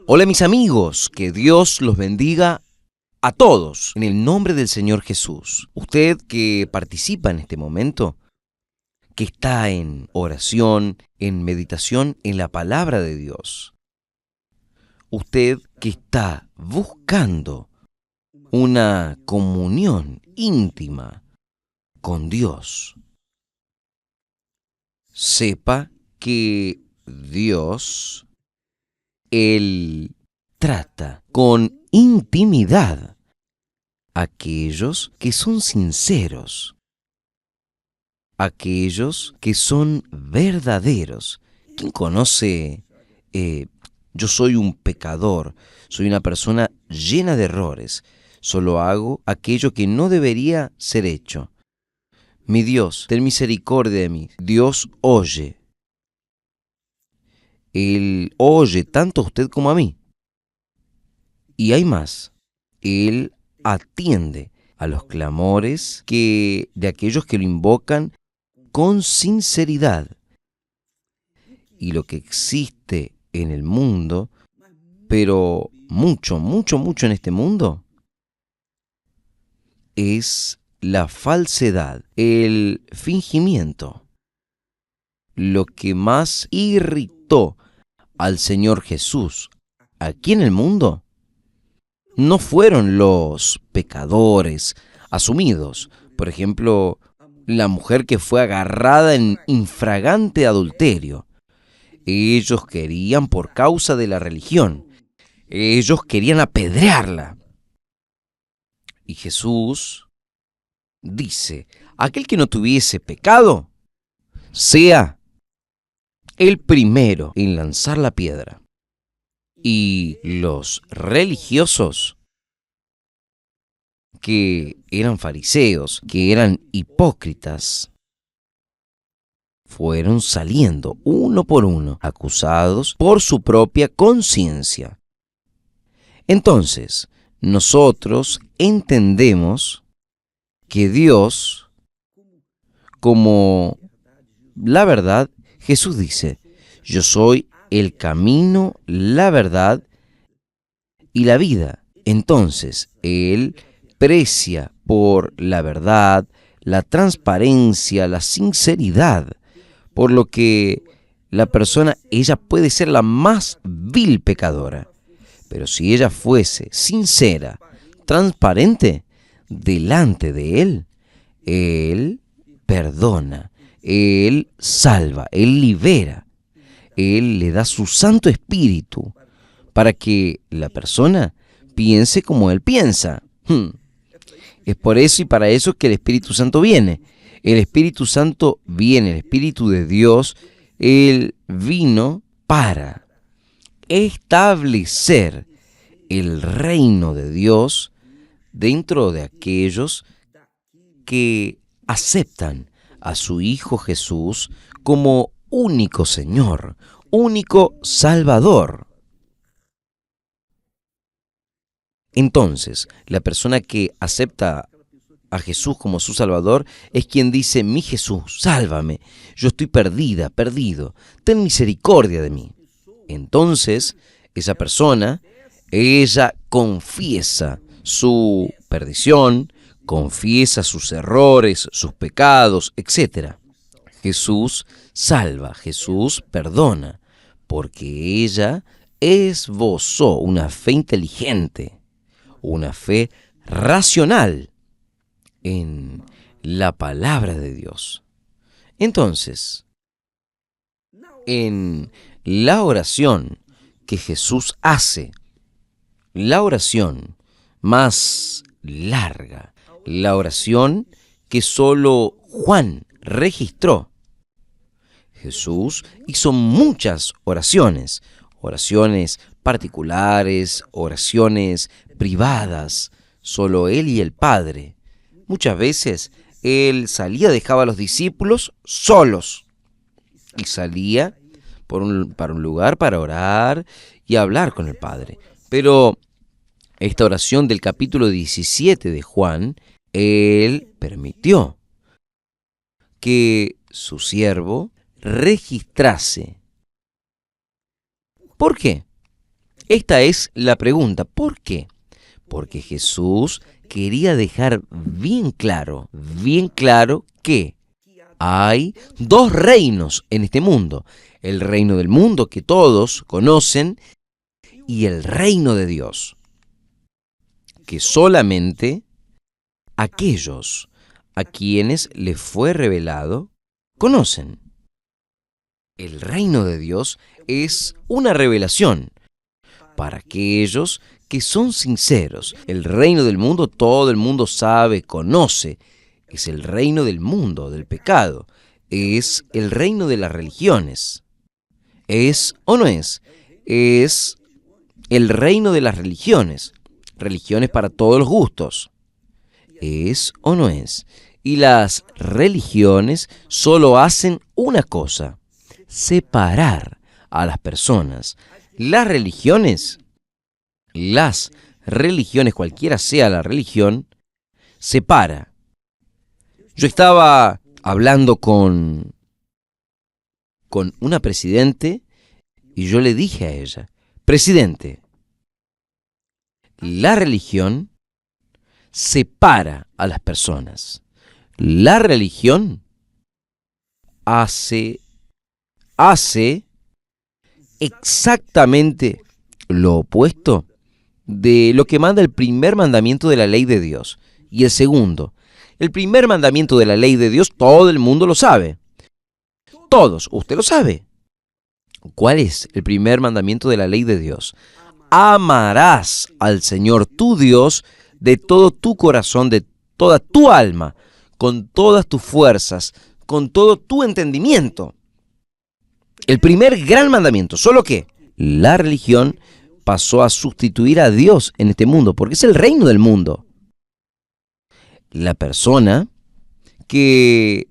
Hola mis amigos, que Dios los bendiga a todos en el nombre del Señor Jesús. Usted que participa en este momento, que está en oración, en meditación en la palabra de Dios. Usted que está buscando una comunión íntima con Dios. Sepa que Dios, Él trata con intimidad a aquellos que son sinceros, aquellos que son verdaderos. ¿Quién conoce? Yo soy un pecador, soy una persona llena de errores, solo hago aquello que no debería ser hecho. Mi Dios, ten misericordia de mí. Dios oye. Él oye tanto a usted como a mí. Y hay más. Él atiende a los clamores de aquellos que lo invocan con sinceridad. Y lo que existe en el mundo, pero mucho, mucho, mucho en este mundo, es la falsedad, el fingimiento. Lo que más irritó al Señor Jesús aquí en el mundo no fueron los pecadores asumidos. Por ejemplo, la mujer que fue agarrada en infragante adulterio. Ellos querían por causa de la religión. Ellos querían apedrearla. Y Jesús dice, aquel que no tuviese pecado, sea el primero en lanzar la piedra. Y los religiosos, que eran fariseos, que eran hipócritas, fueron saliendo uno por uno, acusados por su propia conciencia. Entonces, nosotros entendemos que Dios, como la verdad, Jesús dice, yo soy el camino, la verdad y la vida. Entonces, Él precia por la verdad, la transparencia, la sinceridad, por lo que la persona, ella puede ser la más vil pecadora, pero si ella fuese sincera, transparente, delante de Él perdona, Él salva, Él libera, Él le da su Santo Espíritu para que la persona piense como Él piensa. Es por eso y para eso que el Espíritu Santo viene. El Espíritu Santo viene, el Espíritu de Dios, Él vino para establecer el reino de Dios dentro de aquellos que aceptan a su Hijo Jesús como único Señor, único Salvador. Entonces, la persona que acepta a Jesús como su Salvador es quien dice, mi Jesús, sálvame, yo estoy perdida, perdido, ten misericordia de mí. Entonces, esa persona, ella confiesa su perdición, confiesa sus errores, sus pecados, etc. Jesús salva, Jesús perdona, porque ella esbozó una fe inteligente, una fe racional en la palabra de Dios. Entonces, en la oración que Jesús hace, la oración más larga, la oración que solo Juan registró, Jesús hizo muchas oraciones, oraciones particulares, oraciones privadas, solo Él y el Padre. Muchas veces Él salía, dejaba a los discípulos solos y salía para un lugar para orar y hablar con el Padre. Pero esta oración del capítulo 17 de Juan, Él permitió que su siervo registrase. ¿Por qué? Esta es la pregunta. ¿Por qué? Porque Jesús quería dejar bien claro que hay dos reinos en este mundo. El reino del mundo que todos conocen y el reino de Dios, que solamente aquellos a quienes les fue revelado conocen. El reino de Dios es una revelación para aquellos que son sinceros. El reino del mundo todo el mundo sabe, conoce. Es el reino del mundo, del pecado. Es el reino de las religiones. ¿Es o no es? Es el reino de las religiones. Religiones para todos los gustos. ¿Es o no es? Y las religiones solo hacen una cosa: separar a las personas. Las religiones, cualquiera sea la religión, separa. Yo estaba hablando con una presidente y yo le dije a ella: Presidente, la religión separa a las personas. La religión hace exactamente lo opuesto de lo que manda el primer mandamiento de la ley de Dios. Y el segundo, el primer mandamiento de la ley de Dios, todo el mundo lo sabe. Todos, usted lo sabe. ¿Cuál es el primer mandamiento de la ley de Dios? Amarás al Señor tu Dios de todo tu corazón, de toda tu alma, con todas tus fuerzas, con todo tu entendimiento. El primer gran mandamiento, solo que la religión pasó a sustituir a Dios en este mundo, porque es el reino del mundo. La persona que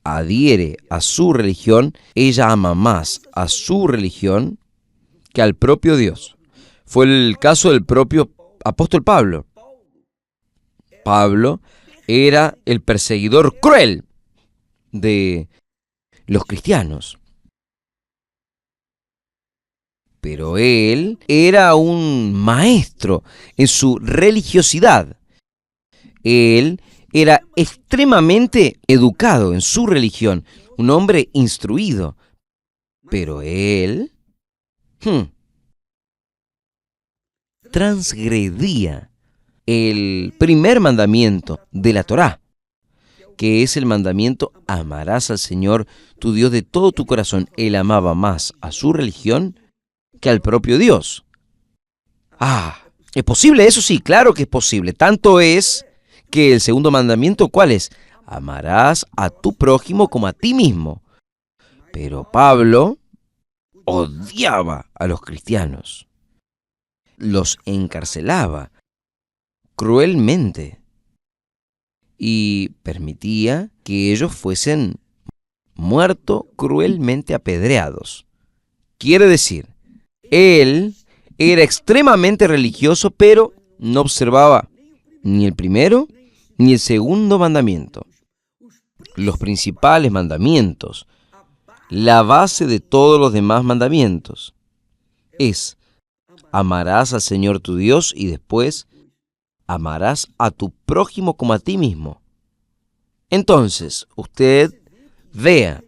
adhiere a su religión, ella ama más a su religión que al propio Dios. Fue el caso del propio apóstol Pablo. Pablo era el perseguidor cruel de los cristianos. Pero él era un maestro en su religiosidad. Él era extremadamente educado en su religión, un hombre instruido. Pero él transgredía el primer mandamiento de la Torá, que es el mandamiento: amarás al Señor tu Dios de todo tu corazón. Él amaba más a su religión que al propio Dios. ¿Es posible eso? Sí, claro que es posible. Tanto es que el segundo mandamiento, ¿cuál es? Amarás a tu prójimo como a ti mismo. Pero Pablo odiaba a los cristianos. Los encarcelaba cruelmente y permitía que ellos fuesen muertos cruelmente apedreados. Quiere decir, él era extremadamente religioso, pero no observaba ni el primero ni el segundo mandamiento. Los principales mandamientos, la base de todos los demás mandamientos, es: amarás al Señor tu Dios y después amarás a tu prójimo como a ti mismo. Entonces, usted vea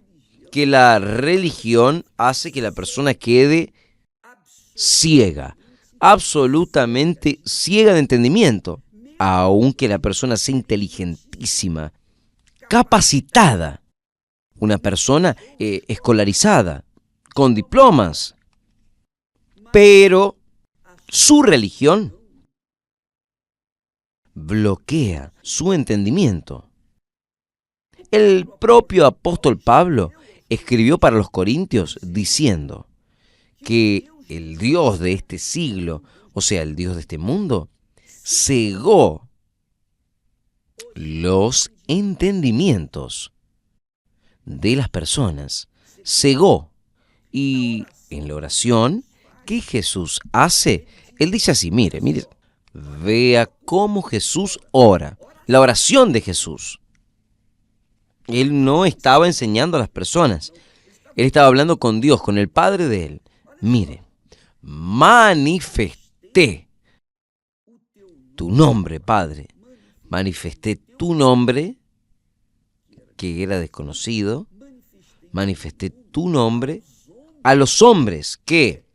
que la religión hace que la persona quede ciega, absolutamente ciega de entendimiento, aunque la persona sea inteligentísima, capacitada, una persona escolarizada, con diplomas, pero su religión bloquea su entendimiento. El propio apóstol Pablo escribió para los Corintios diciendo que el Dios de este siglo, o sea, el Dios de este mundo, cegó los entendimientos de las personas, cegó. Y en la oración que Jesús hace, él dice así: mire, vea cómo Jesús ora, la oración de Jesús. Él no estaba enseñando a las personas, él estaba hablando con Dios, con el Padre de él. Mire, manifesté tu nombre, Padre. Manifesté tu nombre, que era desconocido. Manifesté tu nombre a los hombres que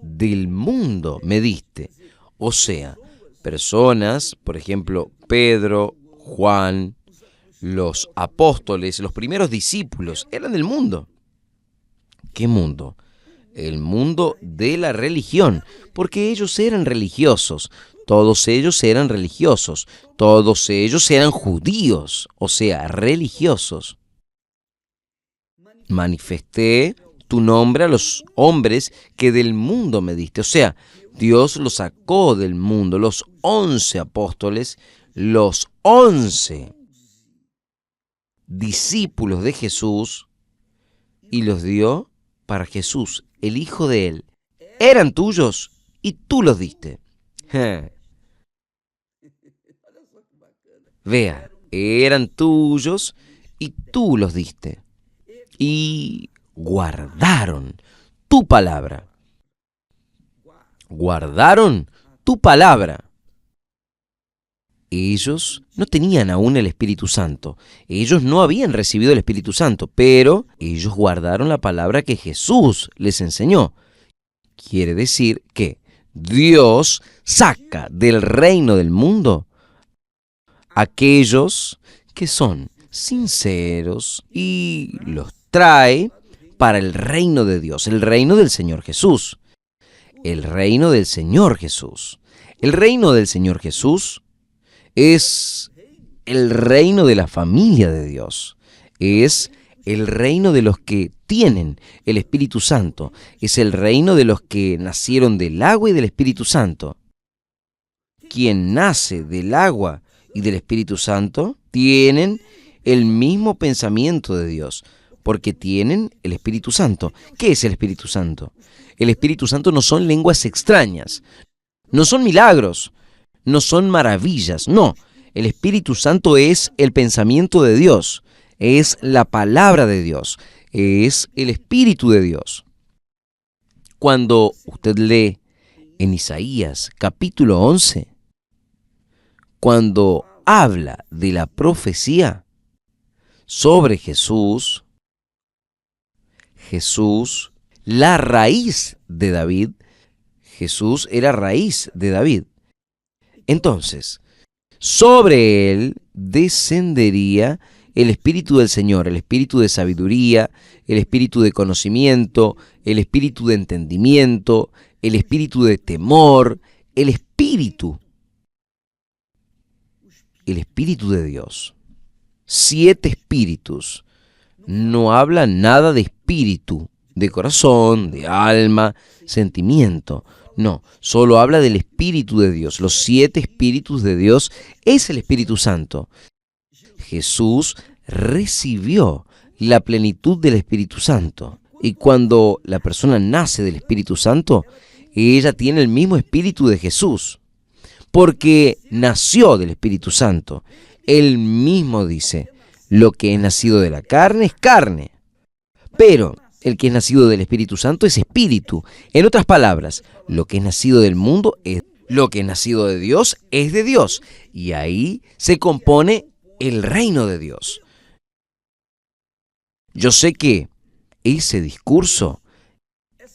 del mundo me diste. O sea, personas, por ejemplo, Pedro, Juan, los apóstoles, los primeros discípulos, eran del mundo. ¿Qué mundo? El mundo de la religión, porque ellos eran religiosos, todos ellos eran religiosos, todos ellos eran judíos, o sea, religiosos. Manifesté tu nombre a los hombres que del mundo me diste, o sea, Dios los sacó del mundo, los 11 apóstoles, los 11 discípulos de Jesús, y los dio para Jesús, el Hijo de Él. Eran tuyos y tú los diste. Vea, eran tuyos y tú los diste. Y guardaron tu palabra. Guardaron tu palabra. Ellos no tenían aún el Espíritu Santo. Ellos no habían recibido el Espíritu Santo, pero ellos guardaron la palabra que Jesús les enseñó. Quiere decir que Dios saca del reino del mundo aquellos que son sinceros y los trae para el reino de Dios, el reino del Señor Jesús. El reino del Señor Jesús. El reino del Señor Jesús es el reino de la familia de Dios. Es el reino de los que tienen el Espíritu Santo. Es el reino de los que nacieron del agua y del Espíritu Santo. Quien nace del agua y del Espíritu Santo tienen el mismo pensamiento de Dios, porque tienen el Espíritu Santo. ¿Qué es el Espíritu Santo? El Espíritu Santo no son lenguas extrañas, no son milagros, no son maravillas, no. El Espíritu Santo es el pensamiento de Dios, es la palabra de Dios, es el Espíritu de Dios. Cuando usted lee en Isaías capítulo 11, cuando habla de la profecía sobre Jesús, la raíz de David, Jesús era raíz de David. Entonces, sobre él descendería el Espíritu del Señor, el Espíritu de sabiduría, el Espíritu de conocimiento, el Espíritu de entendimiento, el Espíritu de temor, el Espíritu de Dios. 7 espíritus. No habla nada de espíritu, de corazón, de alma, sentimiento. No, solo habla del Espíritu de Dios. Los 7 espíritus de Dios es el Espíritu Santo. Jesús recibió la plenitud del Espíritu Santo. Y cuando la persona nace del Espíritu Santo, ella tiene el mismo Espíritu de Jesús, porque nació del Espíritu Santo. Él mismo dice, lo que es nacido de la carne es carne, pero el que es nacido del Espíritu Santo es espíritu. En otras palabras, lo que es nacido del mundo es lo que es nacido de Dios es de Dios. Y ahí se compone el reino de Dios. Yo sé que ese discurso,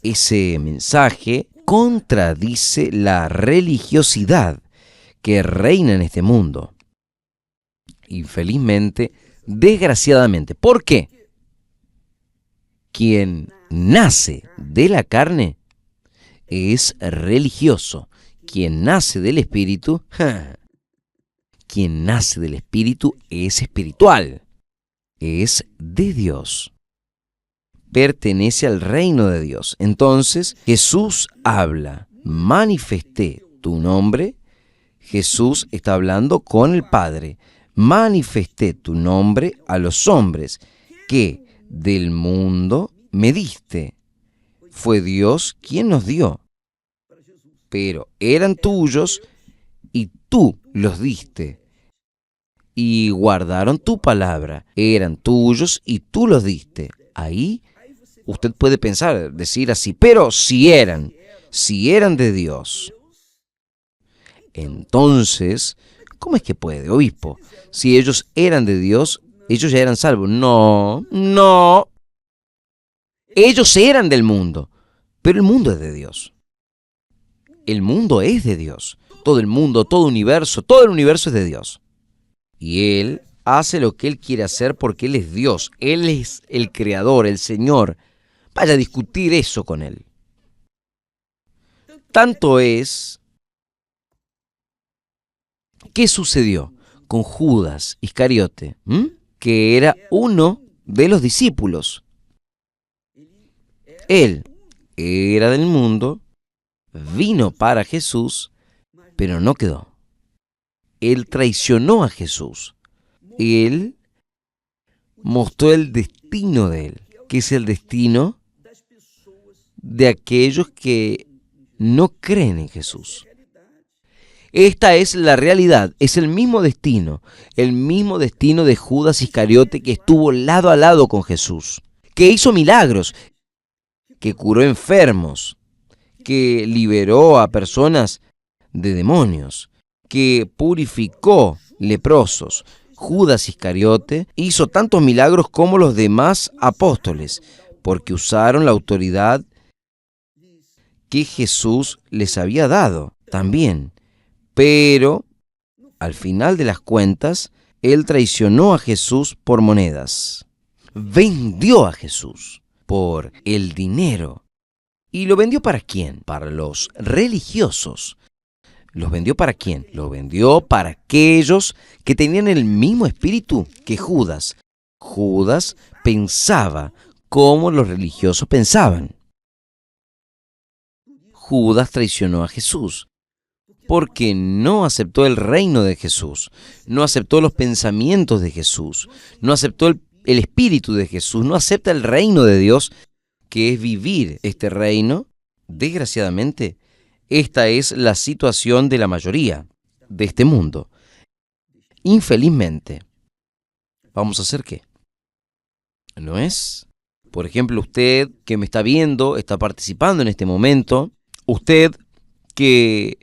ese mensaje, contradice la religiosidad que reina en este mundo. Infelizmente, desgraciadamente. ¿Por qué? Quien nace de la carne es religioso. Quien nace del Espíritu, quien nace del Espíritu es espiritual, es de Dios, pertenece al reino de Dios. Entonces Jesús habla, manifesté tu nombre. Jesús está hablando con el Padre. Manifesté tu nombre a los hombres que del mundo me diste. Fue Dios quien nos dio, pero eran tuyos y tú los diste. Y guardaron tu palabra, eran tuyos y tú los diste. Ahí usted puede pensar, decir así, pero si eran, si eran de Dios, entonces, ¿cómo es que puede, obispo? Si ellos eran de Dios, ellos ya eran salvos. No, no. Ellos eran del mundo, pero el mundo es de Dios. El mundo es de Dios. Todo el mundo, todo el universo es de Dios. Y Él hace lo que Él quiere hacer porque Él es Dios. Él es el Creador, el Señor. Vaya a discutir eso con Él. Tanto es, ¿qué sucedió con Judas Iscariote? Que era uno de los discípulos. Él era del mundo, vino para Jesús, pero no quedó. Él traicionó a Jesús. Él mostró el destino de él, que es el destino de aquellos que no creen en Jesús. Esta es la realidad, es el mismo destino de Judas Iscariote, que estuvo lado a lado con Jesús, que hizo milagros, que curó enfermos, que liberó a personas de demonios, que purificó leprosos. Judas Iscariote hizo tantos milagros como los demás apóstoles, porque usaron la autoridad que Jesús les había dado también. Pero, al final de las cuentas, él traicionó a Jesús por monedas. Vendió a Jesús por el dinero. ¿Y lo vendió para quién? Para los religiosos. ¿Los vendió para quién? Lo vendió para aquellos que tenían el mismo espíritu que Judas. Judas pensaba como los religiosos pensaban. Judas traicionó a Jesús porque no aceptó el reino de Jesús, no aceptó los pensamientos de Jesús, no aceptó el espíritu de Jesús, no acepta el reino de Dios, que es vivir este reino. Desgraciadamente, esta es la situación de la mayoría de este mundo. Infelizmente, ¿vamos a hacer qué? ¿No es? Por ejemplo, usted que me está viendo, está participando en este momento, usted que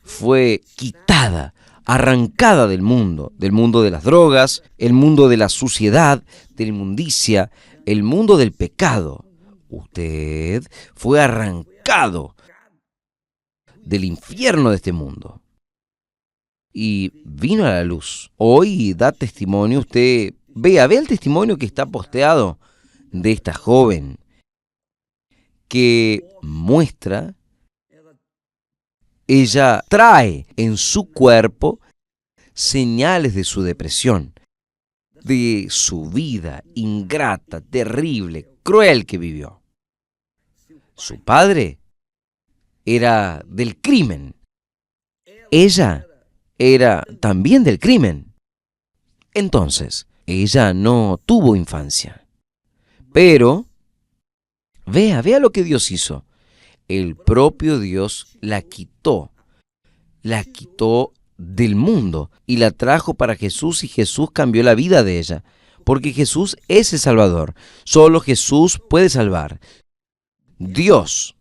fue quitada, arrancada del mundo de las drogas, el mundo de la suciedad, de la inmundicia, el mundo del pecado. Usted fue arrancado del infierno de este mundo y vino a la luz. Hoy da testimonio, usted vea el testimonio que está posteado de esta joven que muestra, ella trae en su cuerpo señales de su depresión, de su vida ingrata, terrible, cruel que vivió. Su padre era del crimen. Ella era también del crimen. Entonces, ella no tuvo infancia. Pero, vea lo que Dios hizo. El propio Dios la quitó del mundo y la trajo para Jesús, y Jesús cambió la vida de ella, porque Jesús es el Salvador. Solo Jesús puede salvar. Dios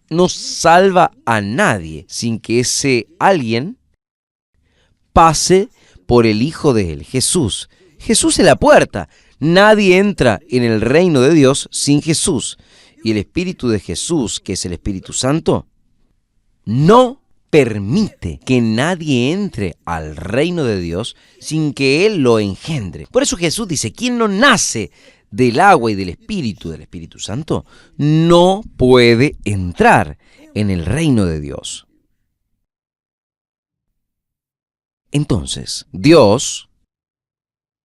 no salva a nadie sin que ese alguien pase por el Hijo de Él, Jesús. Jesús es la puerta. Nadie entra en el reino de Dios sin Jesús. Y el Espíritu de Jesús, que es el Espíritu Santo, no permite que nadie entre al reino de Dios sin que Él lo engendre. Por eso Jesús dice, quien no nace del agua y del Espíritu Santo, no puede entrar en el reino de Dios. Entonces, Dios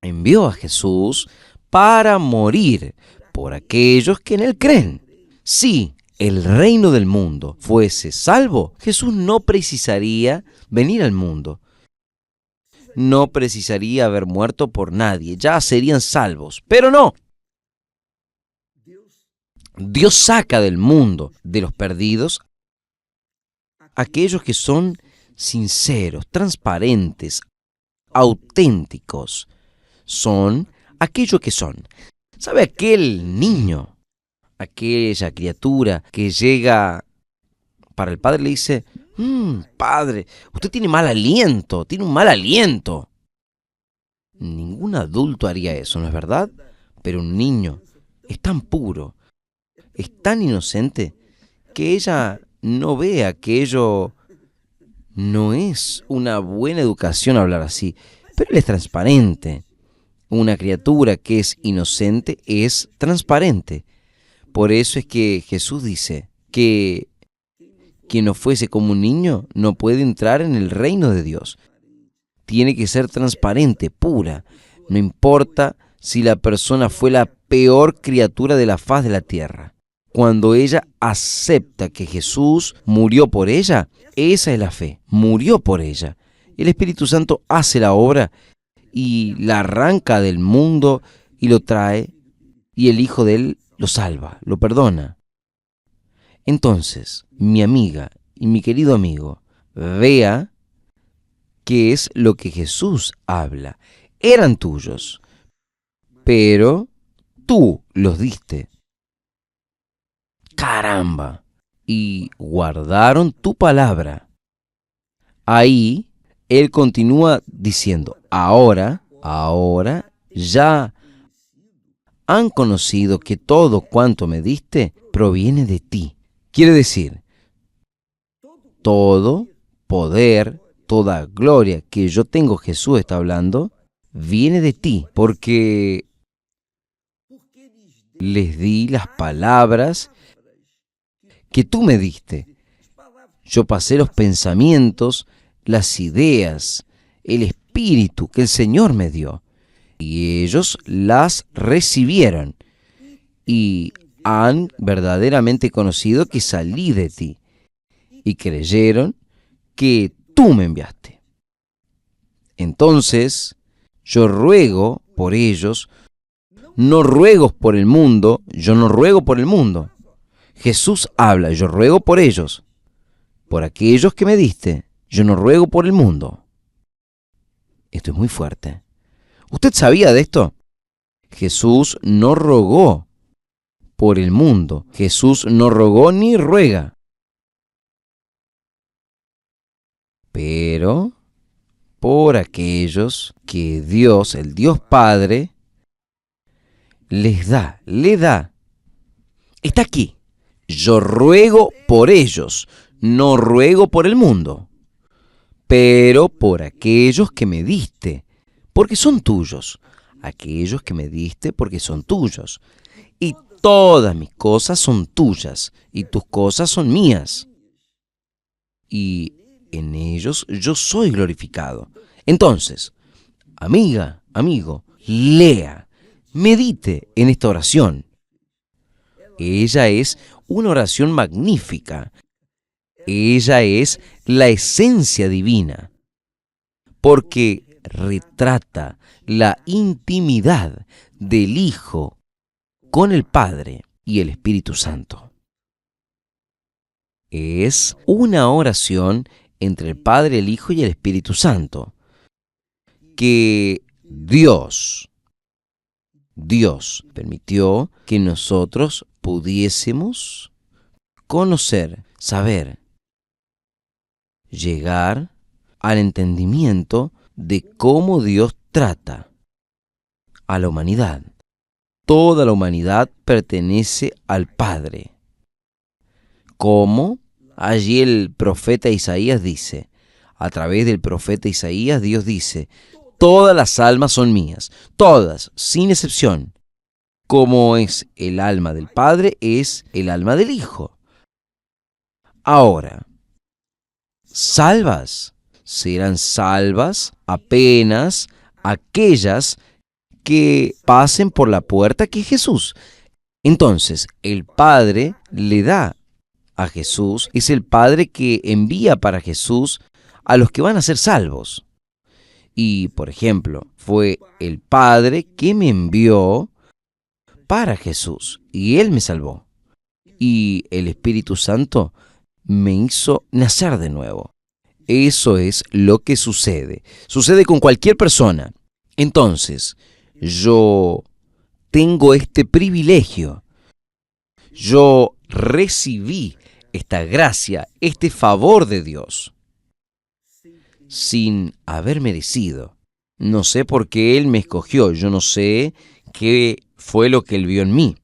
envió a Jesús para morir por aquellos que en Él creen. Si el reino del mundo fuese salvo, Jesús no precisaría venir al mundo. No precisaría haber muerto por nadie, ya serían salvos. Pero no. Dios saca del mundo de los perdidos aquellos que son sinceros, transparentes, auténticos. Son aquellos que son. ¿Sabe aquel niño aquella criatura que llega para el padre y le dice, padre, usted tiene mal aliento, tiene un mal aliento. Ningún adulto haría eso, ¿no es verdad? Pero un niño es tan puro, es tan inocente, que ella no ve aquello. No es una buena educación hablar así, pero él es transparente. Una criatura que es inocente es transparente. Por eso es que Jesús dice que quien no fuese como un niño no puede entrar en el reino de Dios. Tiene que ser transparente, pura. No importa si la persona fue la peor criatura de la faz de la tierra. Cuando ella acepta que Jesús murió por ella, esa es la fe, murió por ella. El Espíritu Santo hace la obra y la arranca del mundo y lo trae, y el Hijo de él lo salva, lo perdona. Entonces, mi amiga y mi querido amigo, vea qué es lo que Jesús habla. Eran tuyos, pero tú los diste. ¡Caramba! Y guardaron tu palabra. Ahí él continúa diciendo, ahora ya han conocido que todo cuanto me diste proviene de ti. Quiere decir, todo poder, toda gloria que yo tengo, Jesús está hablando, viene de ti, porque les di las palabras que tú me diste. Yo pasé los pensamientos, las ideas, el espíritu que el Señor me dio, y ellos las recibieron y han verdaderamente conocido que salí de ti y creyeron que tú me enviaste. Entonces, yo ruego por ellos, no ruego por el mundo, yo no ruego por el mundo. Jesús habla, yo ruego por ellos, por aquellos que me diste, yo no ruego por el mundo. Esto es muy fuerte. ¿Usted sabía de esto? Jesús no rogó por el mundo. Jesús no rogó ni ruega. Pero por aquellos que Dios, el Dios Padre, le da. Está aquí. Yo ruego por ellos, no ruego por el mundo, pero por aquellos que me diste, porque son tuyos. Aquellos que me diste porque son tuyos. Y todas mis cosas son tuyas, y tus cosas son mías. Y en ellos yo soy glorificado. Entonces, amiga, amigo, lea, medite en esta oración. Ella es una oración magnífica. Ella es la esencia divina, porque retrata la intimidad del Hijo con el Padre y el Espíritu Santo. Es una oración entre el Padre, el Hijo y el Espíritu Santo, que Dios permitió que nosotros pudiésemos conocer, saber, llegar al entendimiento de cómo Dios trata a la humanidad. Toda la humanidad pertenece al Padre. Como allí el profeta Isaías dice, a través del profeta Isaías, Dios dice, todas las almas son mías, todas, sin excepción. Como es el alma del Padre, es el alma del Hijo. Ahora, salvas, serán salvas apenas aquellas que pasen por la puerta que es Jesús. Entonces, el Padre le da a Jesús, es el Padre que envía para Jesús a los que van a ser salvos. Y, por ejemplo, fue el Padre que me envió para Jesús, y Él me salvó. Y el Espíritu Santo me hizo nacer de nuevo. Eso es lo que sucede. Sucede con cualquier persona. Entonces, yo tengo este privilegio. Yo recibí esta gracia, este favor de Dios, sin haber merecido. No sé por qué Él me escogió, yo no sé qué fue lo que Él vio en mí,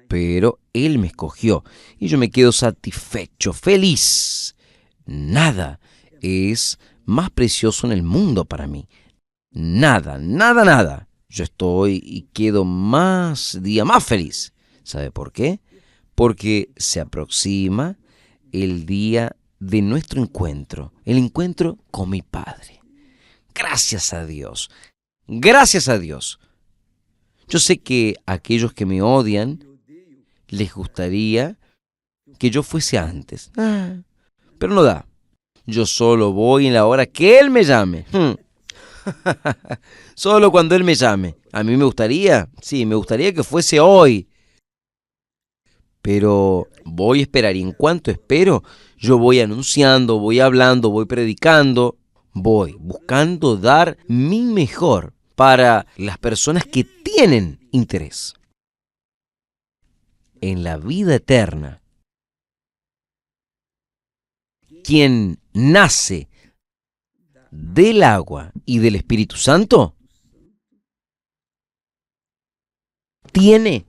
pero Él me escogió y yo me quedo satisfecho, feliz. Nada es más precioso en el mundo para mí. Nada, nada, nada. Yo estoy y quedo más día más feliz. ¿Sabe por qué? Porque se aproxima el día de nuestro encuentro, el encuentro con mi Padre. Gracias a Dios, gracias a Dios. Yo sé que a aquellos que me odian les gustaría que yo fuese antes. Pero no da. Yo solo voy en la hora que Él me llame. Solo cuando Él me llame. A mí me gustaría, sí, me gustaría que fuese hoy. Pero voy a esperar y en cuanto espero, yo voy anunciando, voy hablando, voy predicando, voy buscando dar mi mejor para las personas que tienen interés en la vida eterna. Quien nace del agua y del Espíritu Santo tiene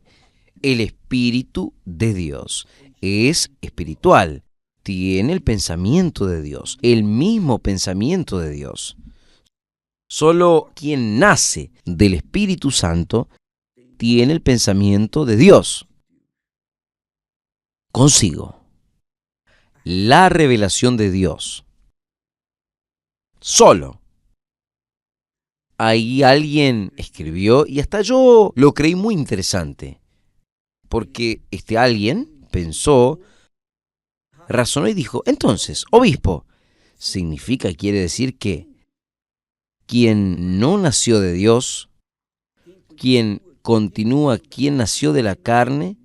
el Espíritu de Dios. Es espiritual. Tiene el pensamiento de Dios, el mismo pensamiento de Dios. Solo quien nace del Espíritu Santo tiene el pensamiento de Dios consigo. La revelación de Dios. Solo. Ahí alguien escribió y hasta yo lo creí muy interesante. Porque este alguien pensó, razonó y dijo, entonces, obispo, quiere decir que quien no nació de Dios, quien continúa, quien nació de la carne,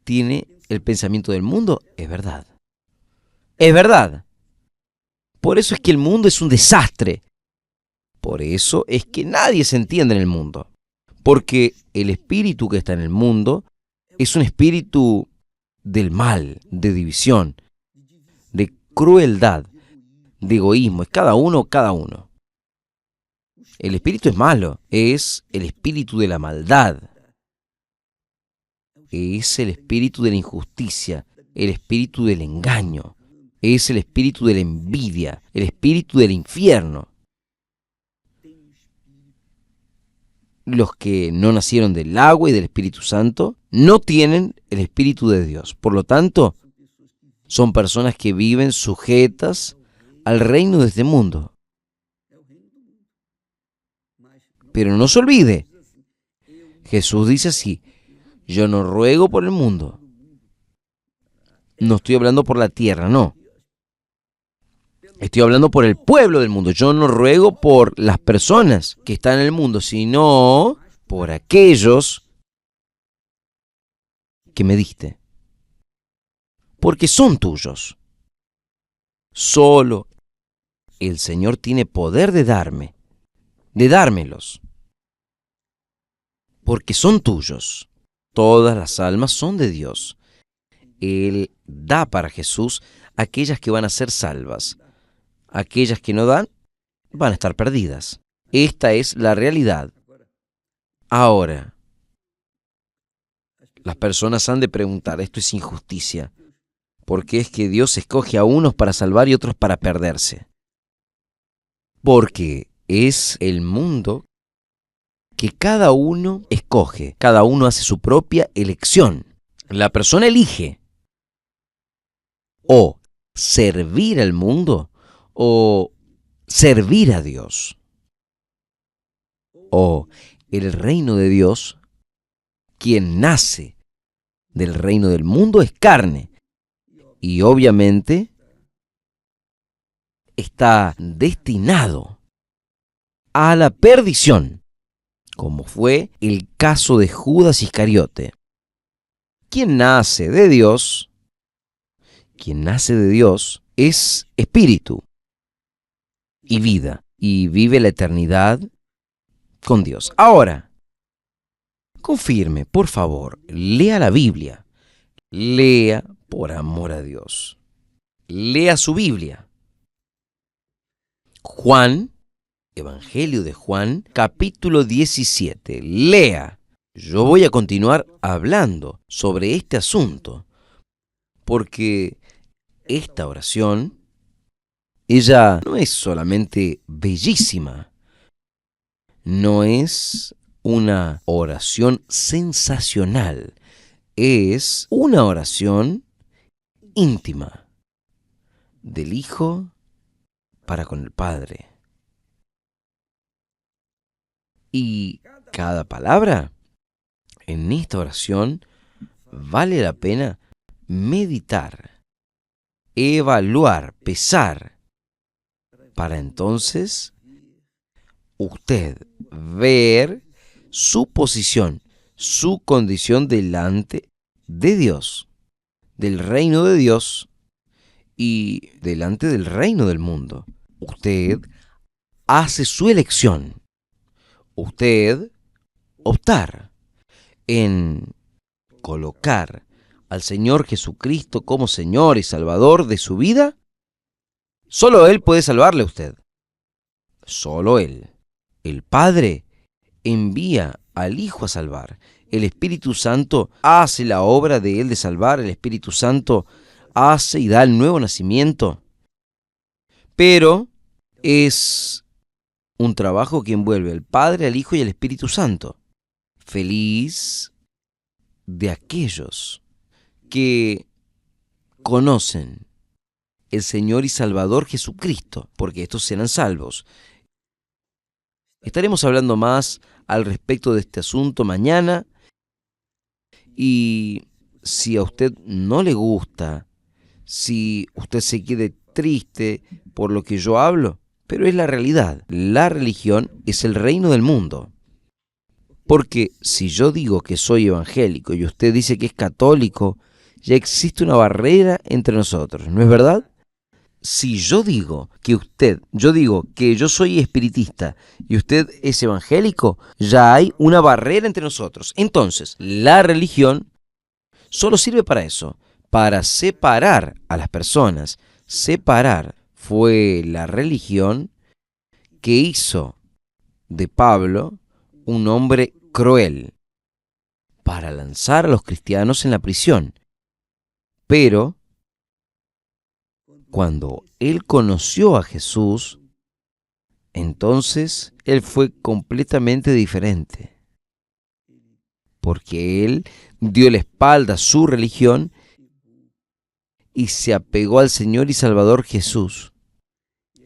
tiene el pensamiento del mundo. Es verdad. Es verdad. Por eso es que el mundo es un desastre. Por eso es que nadie se entiende en el mundo. Porque el espíritu que está en el mundo es un espíritu del mal, de división, de crueldad, de egoísmo. Es cada uno, cada uno. El espíritu es malo, es el espíritu de la maldad, es el espíritu de la injusticia, el espíritu del engaño, es el espíritu de la envidia, el espíritu del infierno. Los que no nacieron del agua y del Espíritu Santo no tienen el Espíritu de Dios. Por lo tanto, son personas que viven sujetas al reino de este mundo. Pero no se olvide, Jesús dice así, yo no ruego por el mundo. No estoy hablando por la tierra, no. Estoy hablando por el pueblo del mundo. Yo no ruego por las personas que están en el mundo, sino por aquellos que me diste. Porque son tuyos. Solo el Señor tiene poder de dármelos. Porque son tuyos. Todas las almas son de Dios. Él da para Jesús aquellas que van a ser salvas. Aquellas que no dan, van a estar perdidas. Esta es la realidad. Ahora, las personas han de preguntar, esto es injusticia. ¿Por qué es que Dios escoge a unos para salvar y otros para perderse? Porque es el mundo que cada uno escoge, cada uno hace su propia elección. La persona elige o servir al mundo o servir a Dios. O el reino de Dios, quien nace del reino del mundo es carne. Y obviamente está destinado a la perdición, como fue el caso de Judas Iscariote. Quien nace de Dios es espíritu y vida, y vive la eternidad con Dios. Ahora, confirme, por favor, lea la Biblia. Lea por amor a Dios. Lea su Biblia. Juan, Evangelio de Juan, capítulo 17. Lea. Yo voy a continuar hablando sobre este asunto, porque esta oración, ella no es solamente bellísima, no es una oración sensacional, es una oración íntima del Hijo para con el Padre. Y cada palabra en esta oración vale la pena meditar, evaluar, pesar, para entonces usted ver su posición, su condición delante de Dios, del reino de Dios y delante del reino del mundo. Usted hace su elección. Usted optar en colocar al Señor Jesucristo como Señor y Salvador de su vida. Solo Él puede salvarle a usted. Solo Él. El Padre envía al Hijo a salvar. El Espíritu Santo hace la obra de Él de salvar. El Espíritu Santo hace y da el nuevo nacimiento. Pero es un trabajo que envuelve al Padre, al Hijo y al Espíritu Santo. Feliz de aquellos que conocen el Señor y Salvador Jesucristo, porque estos serán salvos. Estaremos hablando más al respecto de este asunto mañana, y si a usted no le gusta, si usted se quede triste por lo que yo hablo, pero es la realidad. La religión es el reino del mundo. Porque si yo digo que soy evangélico y usted dice que es católico, ya existe una barrera entre nosotros, ¿no es verdad? Si yo digo que yo soy espiritista y usted es evangélico, ya hay una barrera entre nosotros. Entonces, la religión solo sirve para eso, para separar a las personas. Separar fue la religión que hizo de Pablo un hombre cruel para lanzar a los cristianos en la prisión. Pero cuando él conoció a Jesús, entonces él fue completamente diferente, porque él dio la espalda a su religión y se apegó al Señor y Salvador Jesús.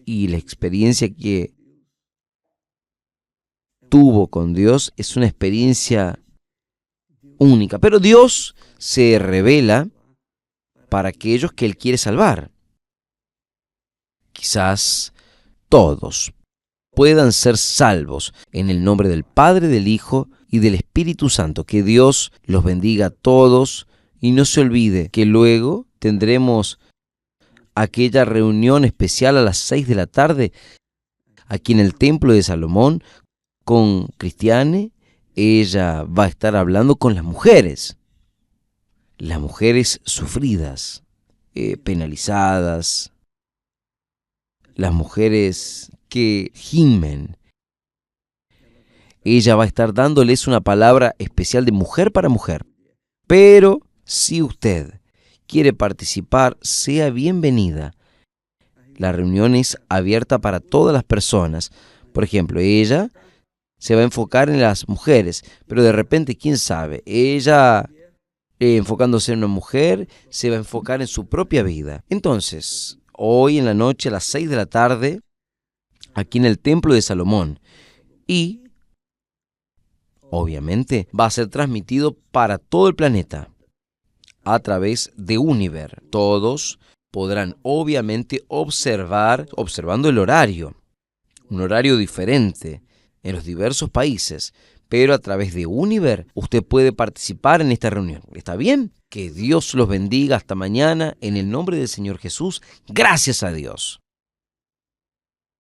Y la experiencia que tuvo con Dios es una experiencia única. Pero Dios se revela para aquellos que Él quiere salvar. Quizás todos puedan ser salvos en el nombre del Padre, del Hijo y del Espíritu Santo. Que Dios los bendiga a todos y no se olvide que luego tendremos aquella reunión especial a las 6 de la tarde aquí en el Templo de Salomón con Cristiane. Ella va a estar hablando con las mujeres sufridas, penalizadas, las mujeres que gimen. Ella va a estar dándoles una palabra especial de mujer para mujer. Pero si usted quiere participar, sea bienvenida. La reunión es abierta para todas las personas. Por ejemplo, ella se va a enfocar en las mujeres, pero de repente, quién sabe, ella enfocándose en una mujer, se va a enfocar en su propia vida. Entonces, hoy en la noche a las 6 de la tarde, aquí en el Templo de Salomón, y obviamente va a ser transmitido para todo el planeta a través de Univer. Todos podrán obviamente observando el horario, un horario diferente en los diversos países, pero a través de Univer usted puede participar en esta reunión. ¿Está bien? Que Dios los bendiga hasta mañana en el nombre del Señor Jesús. Gracias a Dios.